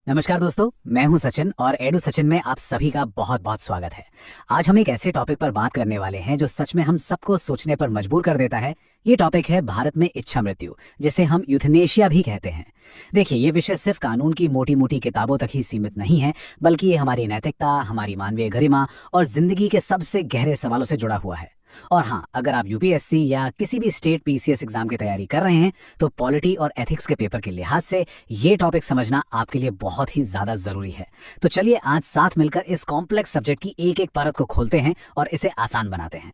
नमस्कार दोस्तों, मैं हूं सचिन और एडू सचिन में आप सभी का बहुत बहुत स्वागत है। आज हम एक ऐसे टॉपिक पर बात करने वाले हैं जो सच में हम सबको सोचने पर मजबूर कर देता है। ये टॉपिक है भारत में इच्छा मृत्यु, जिसे हम यूथनेशिया भी कहते हैं। देखिए, ये विषय सिर्फ कानून की मोटी मोटी किताबों तक ही सीमित नहीं है, बल्कि ये हमारी नैतिकता, हमारी मानवीय गरिमा और जिंदगी के सबसे गहरे सवालों से जुड़ा हुआ है। और हाँ, अगर आप यूपीएससी या किसी भी स्टेट पीसीएस एग्जाम की तैयारी कर रहे हैं तो पॉलिटी और एथिक्स के पेपर के लिहाज से ये टॉपिक समझना आपके लिए बहुत ही ज्यादा जरूरी है। तो चलिए आज साथ मिलकर इस कॉम्प्लेक्स सब्जेक्ट की एक एक परत को खोलते हैं और इसे आसान बनाते हैं।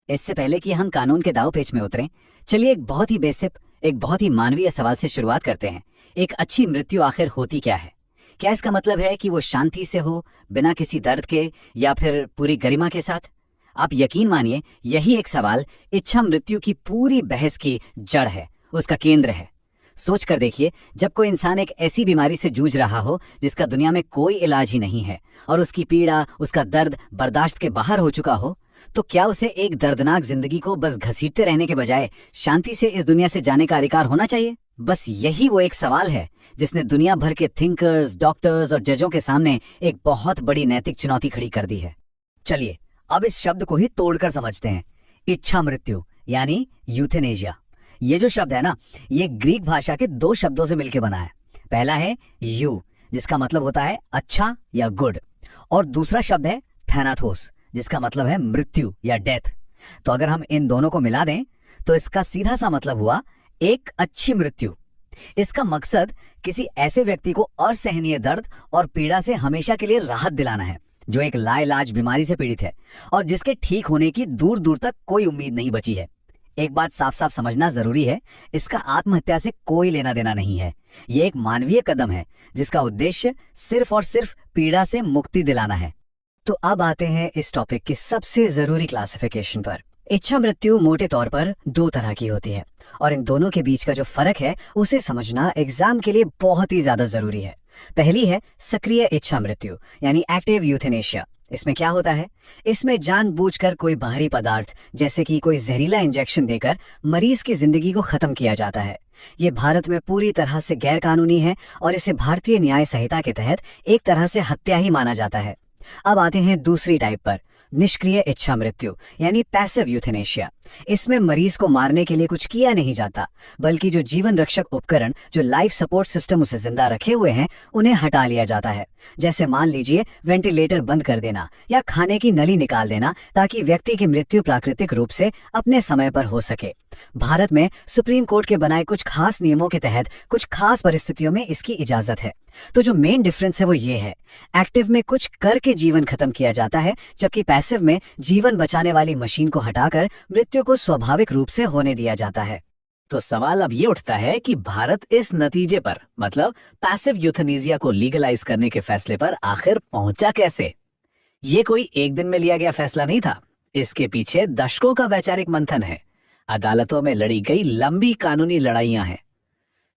इससे पहले कि हम कानून के दाव पेच में उतरें, चलिए एक बहुत ही बेसिक, एक बहुत ही मानवीय सवाल से शुरुआत करते हैं। एक अच्छी मृत्यु आखिर होती क्या है? क्या इसका मतलब है कि वो शांति से हो, बिना किसी दर्द के, या फिर पूरी गरिमा के साथ? आप यकीन मानिए, यही एक सवाल इच्छा मृत्यु की पूरी बहस की जड़ है, उसका केंद्र है। सोच कर देखिए, जब कोई इंसान एक ऐसी बीमारी से जूझ रहा हो जिसका दुनिया में कोई इलाज ही नहीं है और उसकी पीड़ा, उसका दर्द बर्दाश्त के बाहर हो चुका हो, तो क्या उसे एक दर्दनाक जिंदगी को बस घसीटते रहने के बजाय शांति से इस दुनिया से जाने का अधिकार होना चाहिए? बस यही वो एक सवाल है जिसने दुनिया भर के थिंकर्स, डॉक्टर्स और जजों के सामने एक बहुत बड़ी नैतिक चुनौती खड़ी कर दी है। चलिए अब इस शब्द को ही तोड़कर समझते हैं। इच्छा मृत्यु यानी यूथेनेशिया। ये जो शब्द है ना, ये ग्रीक भाषा के दो शब्दों से मिलकर बना है। पहला है यू, जिसका मतलब होता है अच्छा या गुड, और दूसरा शब्द है थैनाथोस, जिसका मतलब है मृत्यु या डेथ। तो अगर हम इन दोनों को मिला दें तो इसका सीधा सा मतलब हुआ एक अच्छी मृत्यु। इसका मकसद किसी ऐसे व्यक्ति को असहनीय दर्द और पीड़ा से हमेशा के लिए राहत दिलाना है जो एक लाइलाज बीमारी से पीड़ित है और जिसके ठीक होने की दूर दूर तक कोई उम्मीद नहीं बची है। एक बात साफ साफ समझना जरूरी है, इसका आत्महत्या से कोई लेना देना नहीं है। ये एक मानवीय कदम है जिसका उद्देश्य सिर्फ और सिर्फ पीड़ा से मुक्ति दिलाना है। तो अब आते हैं इस टॉपिक की सबसे जरूरी क्लासिफिकेशन पर। इच्छा मृत्यु मोटे तौर पर दो तरह की होती है और इन दोनों के बीच का जो फर्क है उसे समझना एग्जाम के लिए बहुत ही ज्यादा जरूरी है। पहली है सक्रिय इच्छा मृत्यु यानी एक्टिव यूथेनेशिया। इसमें क्या होता है? इसमें जानबूझकर कोई बाहरी पदार्थ जैसे कि कोई जहरीला इंजेक्शन देकर मरीज की जिंदगी को खत्म किया जाता है। ये भारत में पूरी तरह से गैर कानूनी है और इसे भारतीय न्याय संहिता के तहत एक तरह से हत्या ही माना जाता है। अब आते हैं दूसरी टाइप पर, निष्क्रिय इच्छा मृत्यु यानी पैसिव यूथेनेशिया। इसमें मरीज को मारने के लिए कुछ किया नहीं जाता, बल्कि जो जीवन रक्षक उपकरण, जो लाइफ सपोर्ट सिस्टम उसे जिंदा रखे हुए हैं, उन्हें हटा लिया जाता है। जैसे मान लीजिए वेंटिलेटर बंद कर देना या खाने की नली निकाल देना, ताकि व्यक्ति की मृत्यु प्राकृतिक रूप से अपने समय पर हो सके। भारत में सुप्रीम कोर्ट के बनाए कुछ खास नियमों के तहत कुछ खास परिस्थितियों में इसकी इजाजत है। तो जो मेन डिफरेंस है वो ये है, एक्टिव में कुछ करके जीवन खत्म किया जाता है, जबकि पैसिव में जीवन बचाने वाली मशीन को हटाकर मृत्यु को स्वाभाविक रूप से होने दिया जाता है। तो सवाल अब ये उठता है कि भारत इस नतीजे पर, मतलब पैसिव यूथेनेसिया को लीगलाइज करने के फैसले पर आखिर पहुंचा कैसे? ये कोई एक दिन में लिया गया फैसला नहीं था। इसके पीछे दशकों का वैचारिक मंथन है, अदालतों में लड़ी गई लंबी कानूनी लड़ाइयां हैं।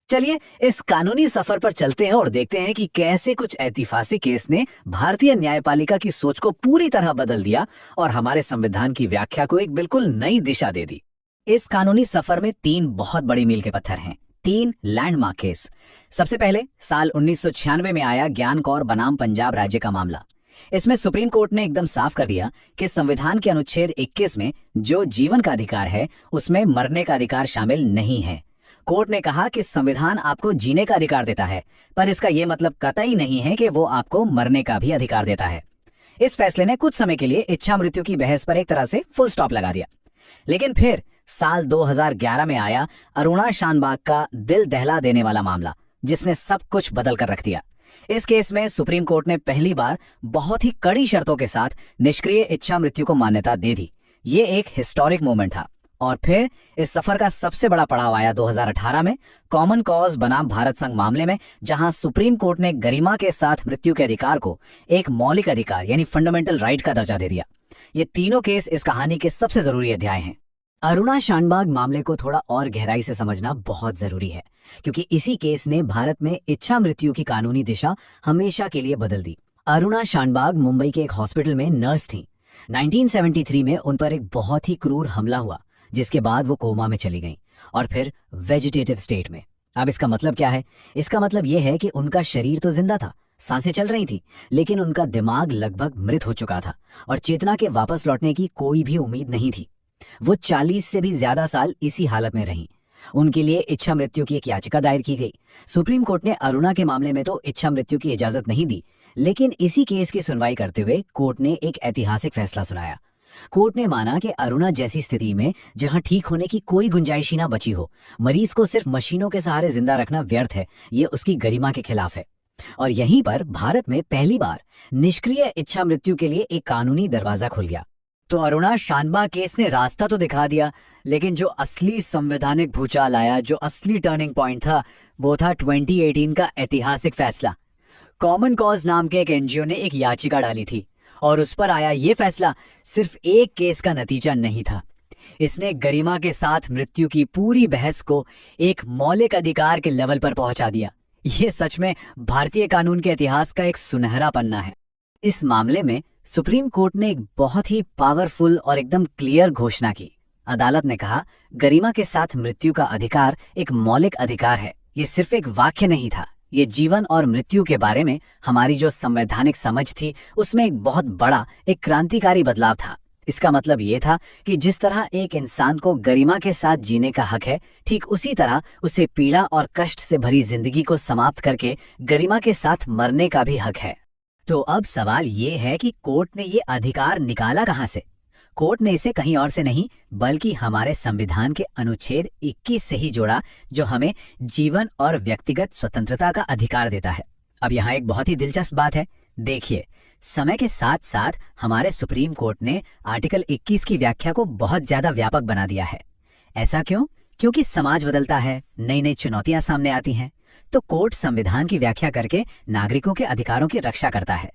चलिए इस कानूनी सफर पर चलते हैं और देखते हैं कि कैसे कुछ ऐतिहासिक केस ने भारतीय न्यायपालिका की सोच को पूरी तरह बदल दिया और हमारे संविधान की व्याख्या को एक बिल्कुल नई दिशा दे दी। इस कानूनी सफर में तीन बहुत बड़े मील के पत्थर हैं, तीन लैंडमार्क केस। सबसे पहले साल 1996 में आया ज्ञान कौर बनाम पंजाब राज्य का मामला। इसमें सुप्रीम कोर्ट ने एकदम साफ कर दिया कि संविधान के अनुच्छेद 21 में जो जीवन का अधिकार है उसमें मरने का अधिकार शामिल नहीं है। कोर्ट ने कहा कि संविधान आपको जीने का अधिकार देता है, पर इसका यह मतलब कतई नहीं है कि वो आपको मरने का भी अधिकार देता है। इस फैसले ने कुछ समय के लिए इच्छा मृत्यु की बहस पर एक तरह से फुल स्टॉप लगा दिया। लेकिन फिर साल 2011 में आया अरुणा शानबाग का दिल दहला देने वाला मामला, जिसने सब कुछ बदल कर रख दिया। इस केस में सुप्रीम कोर्ट ने पहली बार बहुत ही कड़ी शर्तों के साथ निष्क्रिय इच्छा मृत्यु को मान्यता दे दी। ये एक हिस्टोरिक मोमेंट था। और फिर इस सफर का सबसे बड़ा पड़ाव आया 2018 में कॉमन कॉज बनाम भारत संघ मामले में, जहां सुप्रीम कोर्ट ने गरिमा के साथ मृत्यु के अधिकार को एक मौलिक अधिकार यानी फंडामेंटल राइट का दर्जा दे दिया। ये तीनों केस इस कहानी के सबसे जरूरी अध्याय हैं। अरुणा शानबाग मामले को थोड़ा और गहराई से समझना बहुत जरूरी है, क्योंकि इसी केस ने भारत में इच्छा मृत्यु की कानूनी दिशा हमेशा के लिए बदल दी। अरुणा शानबाग मुंबई के एक हॉस्पिटल में नर्स थी। 1973 में उन पर एक बहुत ही क्रूर हमला हुआ, जिसके बाद वो कोमा में चली गईं और फिर वेजिटेटिव स्टेट में। अब इसका मतलब क्या है? इसका मतलब यह है कि उनका शरीर तो जिंदा था, सांसें चल रही थी, लेकिन उनका दिमाग लगभग मृत हो चुका था और चेतना के वापस लौटने की कोई भी उम्मीद नहीं थी। वो 40 से भी ज्यादा साल इसी हालत में रहीं। उनके लिए इच्छा मृत्यु की एक याचिका दायर की गई। सुप्रीम कोर्ट ने अरुणा के मामले में तो इच्छा मृत्यु की इजाजत नहीं दी, लेकिन इसी केस की सुनवाई करते हुए कोर्ट ने एक ऐतिहासिक फैसला सुनाया। कोर्ट ने माना कि अरुणा जैसी स्थिति में जहां ठीक होने की कोई गुंजाइश ही ना बची हो, मरीज को सिर्फ मशीनों के सहारे जिंदा रखना व्यर्थ है, ये उसकी गरिमा के खिलाफ है। और यहीं पर भारत में पहली बार निष्क्रिय इच्छा मृत्यु के लिए एक कानूनी दरवाजा खुल गया। तो अरुणा शानबा केस ने रास्ता तो दिखा दिया, लेकिन जो असली संवैधानिक भूचाल आया, जो असली टर्निंग पॉइंट था, वो था 2018 का ऐतिहासिक फैसला। कॉमन कॉज नाम के एक एनजीओ ने एक याचिका डाली थी और उस पर आया ये फैसला सिर्फ एक केस का नतीजा नहीं था। इसने गरिमा के साथ मृत्यु की पूरी बहस को एक मौलिक अधिकार के लेवल पर पहुंचा दिया। ये सच में भारतीय कानून के इतिहास का एक सुनहरा पन्ना है। इस मामले में सुप्रीम कोर्ट ने एक बहुत ही पावरफुल और एकदम क्लियर घोषणा की। अदालत ने कहा, गरिमा के साथ मृत्यु का अधिकार एक मौलिक अधिकार है। ये सिर्फ एक वाक्य नहीं था, ये जीवन और मृत्यु के बारे में हमारी जो संवैधानिक समझ थी उसमें एक बहुत बड़ा, एक क्रांतिकारी बदलाव था। इसका मतलब ये था कि जिस तरह एक इंसान को गरिमा के साथ जीने का हक है, ठीक उसी तरह उसे पीड़ा और कष्ट से भरी जिंदगी को समाप्त करके गरिमा के साथ मरने का भी हक है। तो अब सवाल ये है कि कोर्ट ने ये अधिकार निकाला कहाँ से? कोर्ट ने इसे कहीं और से नहीं, बल्कि हमारे संविधान के अनुच्छेद 21 से ही जोड़ा, जो हमें जीवन और व्यक्तिगत स्वतंत्रता का अधिकार देता है। अब यहाँ एक बहुत ही दिलचस्प बात है। देखिए, समय के साथ साथ हमारे सुप्रीम कोर्ट ने आर्टिकल 21 की व्याख्या को बहुत ज्यादा व्यापक बना दिया है। ऐसा क्यों? क्योंकि समाज बदलता है, नई नई चुनौतियां सामने आती हैं, तो कोर्ट संविधान की व्याख्या करके नागरिकों के अधिकारों की रक्षा करता है।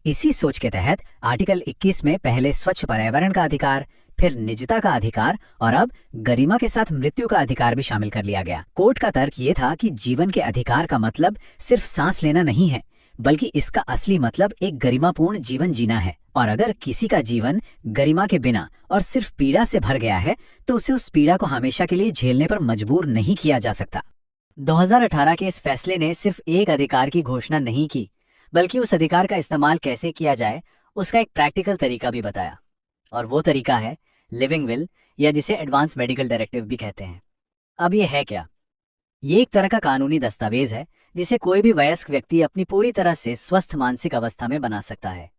इसी सोच के तहत आर्टिकल 21 में पहले स्वच्छ पर्यावरण का अधिकार, फिर निजता का अधिकार और अब गरिमा के साथ मृत्यु का अधिकार भी शामिल कर लिया गया। कोर्ट का तर्क ये था कि जीवन के अधिकार का मतलब सिर्फ सांस लेना नहीं है, बल्कि इसका असली मतलब एक गरिमापूर्ण जीवन जीना है। और अगर किसी का जीवन गरिमा के बिना और सिर्फ पीड़ा से भर गया है, तो उसे उस पीड़ा को हमेशा के लिए झेलने पर मजबूर नहीं किया जा सकता। 2018 के इस फैसले ने सिर्फ एक अधिकार की घोषणा नहीं की, बल्कि उस अधिकार का इस्तेमाल कैसे किया जाए उसका एक प्रैक्टिकल तरीका भी बताया। और वो तरीका है लिविंग विल, या जिसे एडवांस मेडिकल डायरेक्टिव भी कहते हैं। अब ये है क्या? ये एक तरह का कानूनी दस्तावेज है जिसे कोई भी वयस्क व्यक्ति अपनी पूरी तरह से स्वस्थ मानसिक अवस्था में बना सकता है।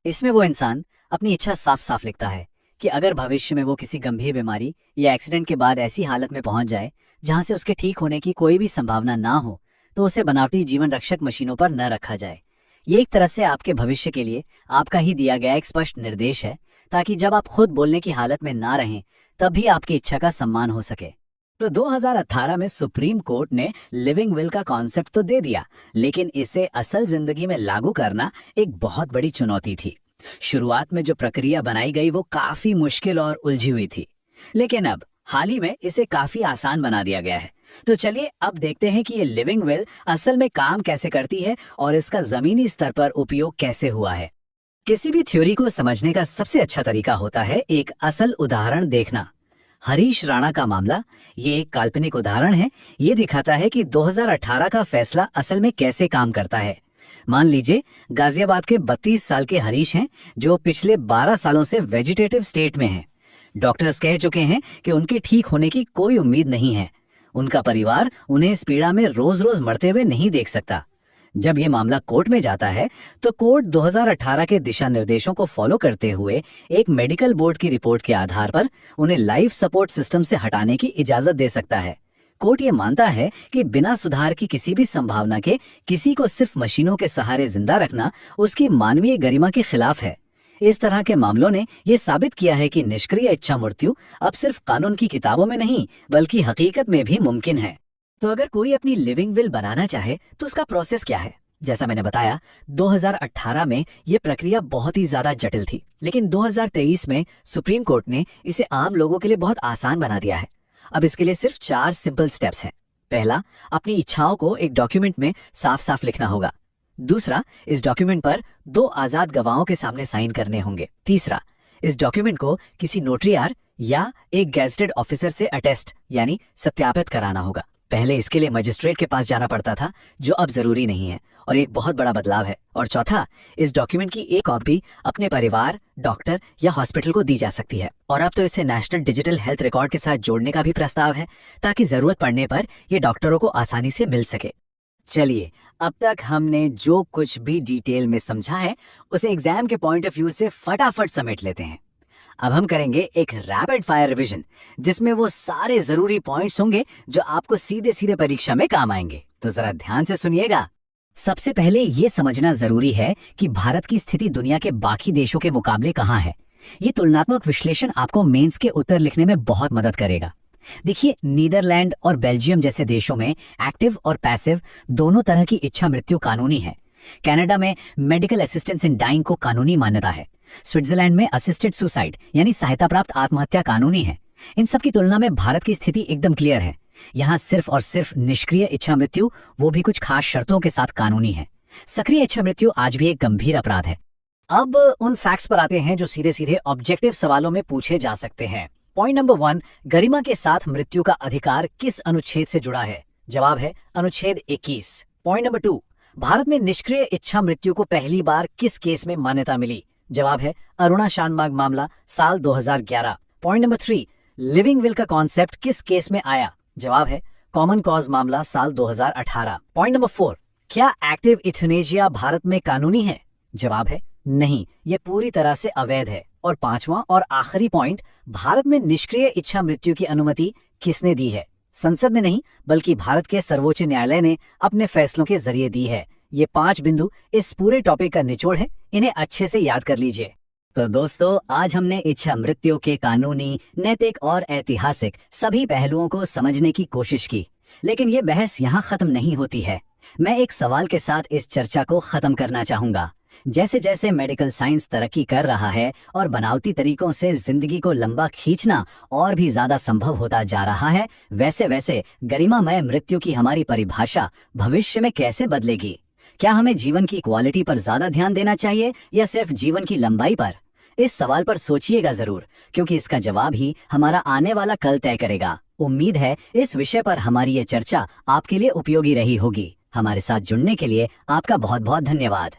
इसमें वो इंसान अपनी इच्छा साफ साफ लिखता है कि अगर भविष्य में वो किसी गंभीर बीमारी या एक्सीडेंट के बाद ऐसी हालत में पहुंच जाए जहां से उसके ठीक होने की कोई भी संभावना ना हो, तो उसे बनावटी जीवन रक्षक मशीनों पर न रखा जाए। ये एक तरह से आपके भविष्य के लिए आपका ही दिया गया एक स्पष्ट निर्देश है, ताकि जब आप खुद बोलने की हालत में ना रहें, तब भी आपकी इच्छा का सम्मान हो सके। तो 2018 में सुप्रीम कोर्ट ने लिविंग विल का कॉन्सेप्ट तो दे दिया, लेकिन इसे असल जिंदगी में लागू करना एक बहुत बड़ी चुनौती थी। शुरुआत में जो प्रक्रिया बनाई गई वो काफी मुश्किल और उलझी हुई थी, लेकिन अब हाल ही में इसे काफी आसान बना दिया गया है। तो चलिए अब देखते हैं कि ये लिविंग विल असल में काम कैसे करती है और इसका जमीनी स्तर पर उपयोग कैसे हुआ है। किसी भी थ्योरी को समझने का सबसे अच्छा तरीका होता है एक असल उदाहरण देखना। हरीश राणा का मामला ये एक काल्पनिक उदाहरण है। ये दिखाता है कि 2018 का फैसला असल में कैसे काम करता है। मान लीजिए गाजियाबाद के 32 साल के हरीश हैं, जो पिछले 12 सालों से वेजिटेटिव स्टेट में हैं। डॉक्टर्स कह चुके हैं कि उनके ठीक होने की कोई उम्मीद नहीं है। उनका परिवार उन्हें इस पीड़ा में रोज रोज मरते हुए नहीं देख सकता। जब ये मामला कोर्ट में जाता है तो कोर्ट 2018 के दिशा निर्देशों को फॉलो करते हुए एक मेडिकल बोर्ड की रिपोर्ट के आधार पर उन्हें लाइफ सपोर्ट सिस्टम से हटाने की इजाजत दे सकता है। कोर्ट ये मानता है कि बिना सुधार की किसी भी संभावना के किसी को सिर्फ मशीनों के सहारे जिंदा रखना उसकी मानवीय गरिमा के खिलाफ है। इस तरह के मामलों ने यह साबित किया है कि निष्क्रिय इच्छा मृत्यु अब सिर्फ कानून की किताबों में नहीं, बल्कि हकीकत में भी मुमकिन है। तो अगर कोई अपनी लिविंग विल बनाना चाहे तो उसका प्रोसेस क्या है? जैसा मैंने बताया, 2018 में यह प्रक्रिया बहुत ही ज्यादा जटिल थी, लेकिन 2023 में सुप्रीम कोर्ट ने इसे आम लोगों के लिए बहुत आसान बना दिया है। अब इसके लिए सिर्फ 4 सिंपल स्टेप्स हैं। पहला, अपनी इच्छाओं को एक डॉक्यूमेंट में साफ साफ लिखना होगा। दूसरा, इस डॉक्यूमेंट पर 2 आजाद गवाहों के सामने साइन करने होंगे। तीसरा, इस डॉक्यूमेंट को किसी नोटरीदार या एक गेजेटेड ऑफिसर से अटेस्ट यानी सत्यापित कराना होगा। पहले इसके लिए मजिस्ट्रेट के पास जाना पड़ता था, जो अब जरूरी नहीं है। और एक बहुत बड़ा बदलाव है। और चौथा, इस डॉक्यूमेंट की एक कॉपी अपने परिवार, डॉक्टर या हॉस्पिटल को दी जा सकती है। और अब तो इसे नेशनल डिजिटल हेल्थ रिकॉर्ड के साथ जोड़ने का भी प्रस्ताव है, ताकि जरूरत पड़ने पर ये डॉक्टरों को आसानी से मिल सके। चलिए, अब तक हमने जो कुछ भी डिटेल में समझा है उसे एग्जाम के पॉइंट ऑफ व्यू से फटाफट समेट लेते हैं। अब हम करेंगे एक रैपिड फायर रिवीजन, जिसमें वो सारे जरूरी पॉइंट्स होंगे जो आपको सीधे सीधे परीक्षा में काम आएंगे। तो जरा ध्यान से सुनिएगा। सबसे पहले ये समझना जरूरी है कि भारत की स्थिति दुनिया के बाकी देशों के मुकाबले कहाँ है। ये तुलनात्मक विश्लेषण आपको मेंस के उत्तर लिखने में बहुत मदद करेगा। देखिए, नीदरलैंड और बेल्जियम जैसे देशों में एक्टिव और पैसिव दोनों तरह की इच्छा मृत्यु कानूनी है। कनाडा में मेडिकल असिस्टेंस इन डाइंग को कानूनी मान्यता है। स्विट्जरलैंड में असिस्टेड सुसाइड यानी सहायता प्राप्त आत्महत्या कानूनी है। इन सब की तुलना में भारत की स्थिति एकदम क्लियर है। यहाँ सिर्फ और सिर्फ निष्क्रिय इच्छा मृत्यु, वो भी कुछ खास शर्तों के साथ, कानूनी है। सक्रिय इच्छा मृत्यु आज भी एक गंभीर अपराध है। अब उन फैक्ट्स पर आते हैं जो सीधे सीधे ऑब्जेक्टिव सवालों में पूछे जा सकते हैं। पॉइंट नंबर 1, गरिमा के साथ मृत्यु का अधिकार किस अनुच्छेद से जुड़ा है? जवाब है अनुच्छेद 21। पॉइंट नंबर 2, भारत में निष्क्रिय इच्छा मृत्यु को पहली बार किस केस में मान्यता मिली? जवाब है अरुणा शानबाग मामला, साल 2011। पॉइंट नंबर 3, लिविंग विल का कॉन्सेप्ट किस केस में आया? जवाब है कॉमन कॉज मामला, साल 2018। पॉइंट नंबर 4, क्या एक्टिव इथेनेजिया भारत में कानूनी है? जवाब है नहीं, यह पूरी तरह से अवैध है। और पांचवा और आखिरी पॉइंट, भारत में निष्क्रिय इच्छा मृत्यु की अनुमति किसने दी है? संसद ने नहीं, बल्कि भारत के सर्वोच्च न्यायालय ने अपने फैसलों के जरिए दी है। ये 5 बिंदु इस पूरे टॉपिक का निचोड़ है, इन्हें अच्छे से याद कर लीजिए। तो दोस्तों, आज हमने इच्छा मृत्यु के कानूनी, नैतिक और ऐतिहासिक सभी पहलुओं को समझने की कोशिश की। लेकिन ये बहस यहाँ खत्म नहीं होती है। मैं एक सवाल के साथ इस चर्चा को खत्म करना चाहूंगा। जैसे जैसे मेडिकल साइंस तरक्की कर रहा है और बनावटी तरीकों से जिंदगी को लंबा खींचना और भी ज्यादा संभव होता जा रहा है, वैसे वैसे गरिमामय मृत्यु की हमारी परिभाषा भविष्य में कैसे बदलेगी? क्या हमें जीवन की क्वालिटी पर ज्यादा ध्यान देना चाहिए या सिर्फ जीवन की लंबाई पर? इस सवाल पर सोचिएगा जरूर, क्योंकि इसका जवाब ही हमारा आने वाला कल तय करेगा। उम्मीद है इस विषय पर हमारी ये चर्चा आपके लिए उपयोगी रही होगी। हमारे साथ जुड़ने के लिए आपका बहुत बहुत धन्यवाद।